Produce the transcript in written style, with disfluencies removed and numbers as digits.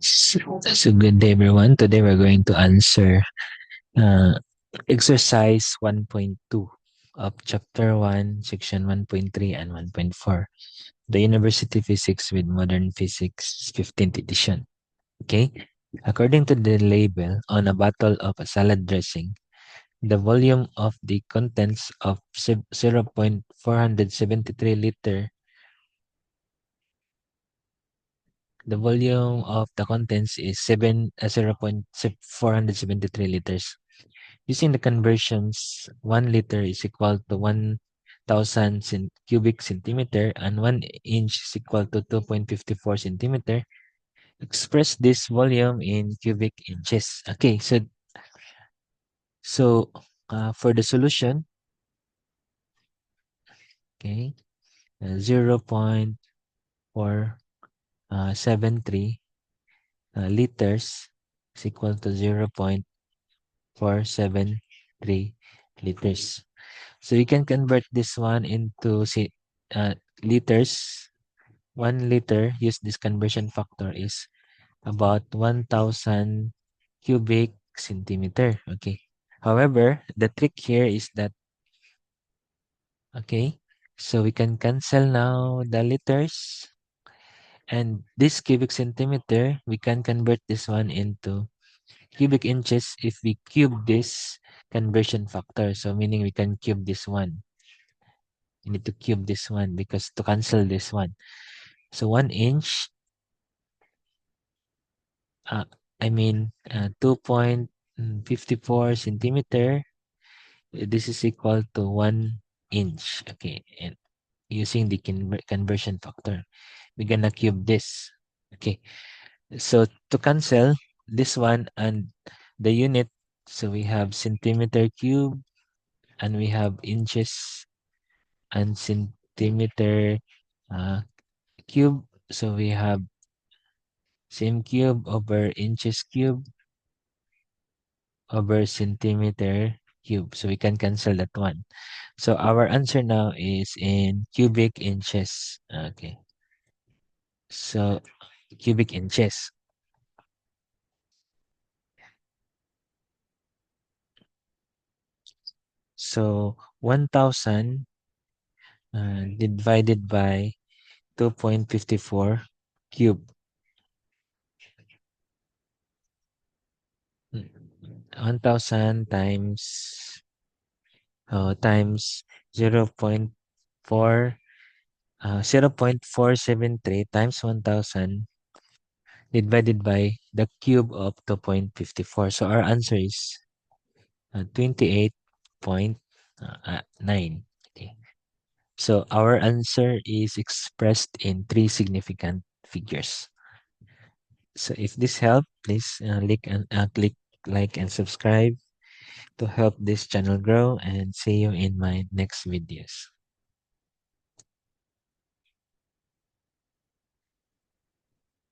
So good day everyone. Today we're going to answer uh, exercise 1.2 of chapter 1, section 1.3 and 1.4. The University Physics with Modern Physics 15th edition. Okay? According to the label on a bottle of a salad dressing, the volume of the contents of 0.473 liter. The volume of the contents is 0.473 liters. Using the conversions, 1 liter is equal to 1,000 cubic centimeter and 1 inch is equal to 2.54 centimeter. Express this volume in cubic inches. Okay, so for the solution, okay, 0.473 liters is equal to 0.473 liters. So you can convert this one into liters. 1 liter, use this conversion factor, is about 1,000 cubic centimeter. Okay. However, the trick here is that, okay, so we can cancel now the liters. And this cubic centimeter, we can convert this one into cubic inches if we cube this conversion factor. So meaning we can cube this one. You need to cube this one because to cancel this one. So 1 inch, uh, 2.54 centimeter. This is equal to 1 inch. Okay, and using the conversion factor, we're gonna cube this. Okay, so to cancel this one and the unit, so we have centimeter cube and we have inches and centimeter uh, cube. So we have same cube over inches cube over centimeter cube. So we can cancel that one. So our answer now is in cubic inches. Okay. So cubic inches. So 1,000 divided by 2.54 cube. 1,000 times 0.473 times 1,000 divided by the cube of 2.54. So our answer is 28.9. Okay. So our answer is expressed in 3 significant figures. So if this helped, please click like and subscribe to help this channel grow, and see you in my next videos.